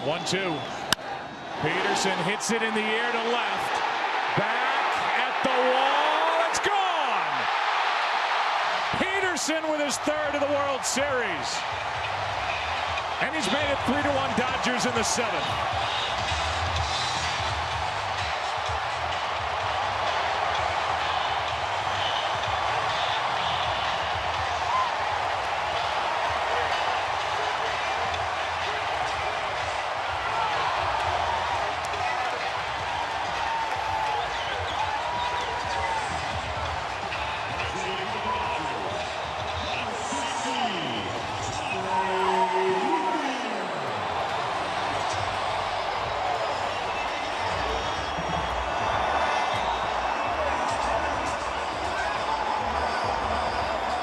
1-2. Pederson hits it in the air to left. Back at the wall. It's gone. Pederson with his third of the World Series. And he's made it 3-1 Dodgers in the seventh.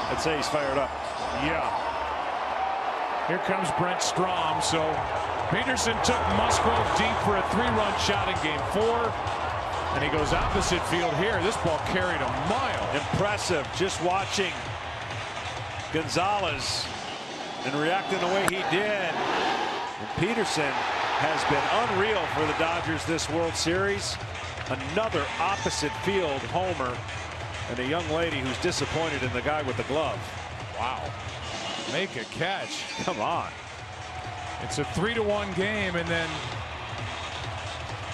I'd say he's fired up. Yeah. Here comes Brent Strom. So Pederson took Musgrove deep for a 3-run shot in Game 4. And he goes opposite field here. This ball carried a mile. Impressive. Just watching Gonzalez and reacting the way he did. And Pederson has been unreal for the Dodgers this World Series. Another opposite field homer. And a young lady who's disappointed in the guy with the glove. Wow. Make a catch. Come on. It's a 3-1 game, and then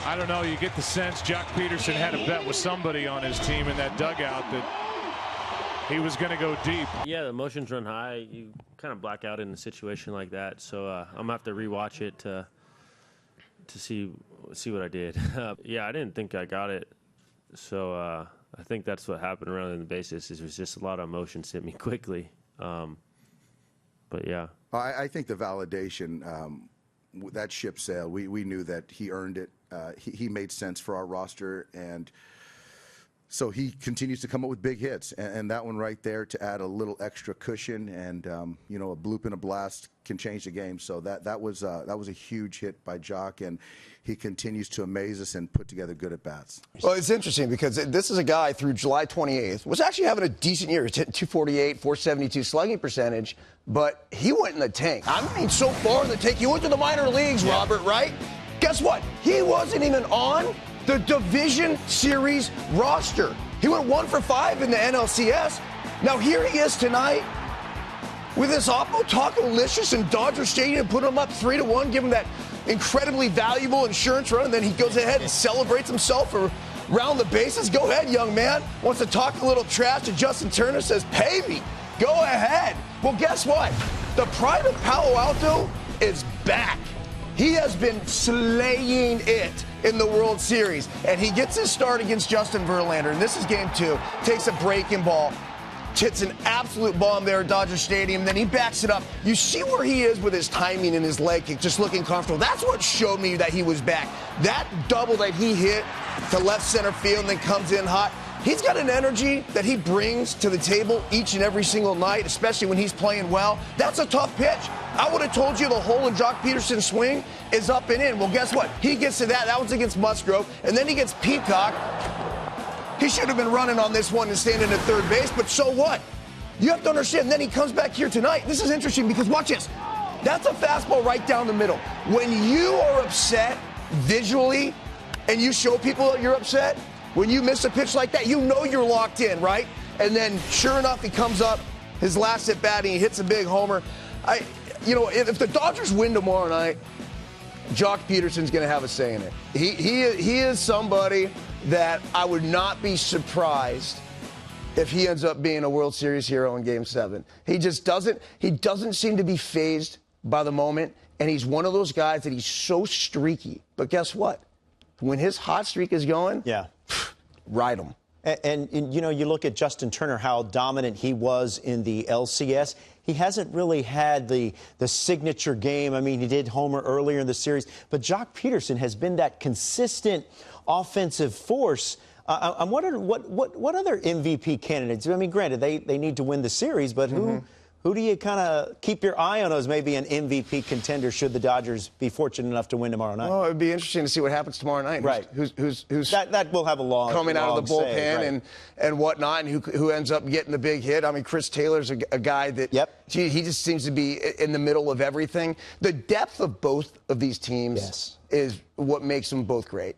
I don't know, you get the sense Joc Pederson had a bet with somebody on his team in that dugout that he was going to go deep. Yeah, the emotions run high. You kind of black out in a situation like that. So I'm going to have to rewatch it to see what I did. Yeah, I didn't think I got it. So I think that's what happened around the bases. It was just a lot of emotions hit me quickly. But yeah. I think the validation, that ship sailed. We knew that he earned it. He made sense for our roster, and so he continues to come up with big hits. And that one right there to add a little extra cushion, and you know, a bloop and a blast can change the game. So that was a huge hit by Joc, and he continues to amaze us and put together good at-bats. Well, it's interesting because this is a guy through July 28th, was actually having a decent year. He's hitting 248, 472 slugging percentage, but he went in the tank. I mean, so far in the tank. He went to the minor leagues, Robert, right? Guess what? He wasn't even on the Division Series roster. He went 1 for 5 in the NLCS. Now here he is tonight with this Oppo Taco-licious in Dodger Stadium, put him up 3-1, give him that incredibly valuable insurance run, and then he goes ahead and celebrates himself around the bases. Go ahead, young man. Wants to talk a little trash to Justin Turner, says, pay me. Go ahead. Well, guess what? The pride of Palo Alto is back. He has been slaying it in the World Series, and he gets his start against Justin Verlander, and this is Game 2. Takes a breaking ball. Hits an absolute bomb there at Dodger Stadium. Then he backs it up. You see where he is with his timing and his leg kick, just looking comfortable. That's what showed me that he was back. That double that he hit to left center field and then comes in hot. He's got an energy that he brings to the table each and every single night, especially when he's playing well. That's a tough pitch. I would have told you the hole in Joc Pederson's swing is up and in. Well, guess what? He gets to that. That was against Musgrove. And then he gets Peacock. He should have been running on this one and standing at third base, but so what? You have to understand, then he comes back here tonight. This is interesting because watch this. That's a fastball right down the middle. When you are upset visually and you show people that you're upset, when you miss a pitch like that, you know you're locked in, right? And then sure enough, he comes up, his last at bat, and he hits a big homer. If the Dodgers win tomorrow night, Joc Pederson's going to have a say in it. He is somebody that I would not be surprised if he ends up being a World Series hero in Game 7. He doesn't seem to be fazed by the moment, and he's one of those guys that he's so streaky. But guess what? When his hot streak is going, ride him. And you know, you look at Justin Turner, how dominant he was in the LCS. He hasn't really had the signature game. I mean, he did homer earlier in the series, but Joc Pederson has been that consistent offensive force. I'm wondering what other MVP candidates. I mean, granted, they need to win the series, but Who do you kind of keep your eye on as maybe an MVP contender should the Dodgers be fortunate enough to win tomorrow night? Well, it'd be interesting to see what happens tomorrow night. Right. Who's that will have a long coming out of the bullpen say, right. and whatnot, and who ends up getting the big hit. I mean, Chris Taylor's a guy that he just seems to be in the middle of everything. The depth of both of these teams is what makes them both great.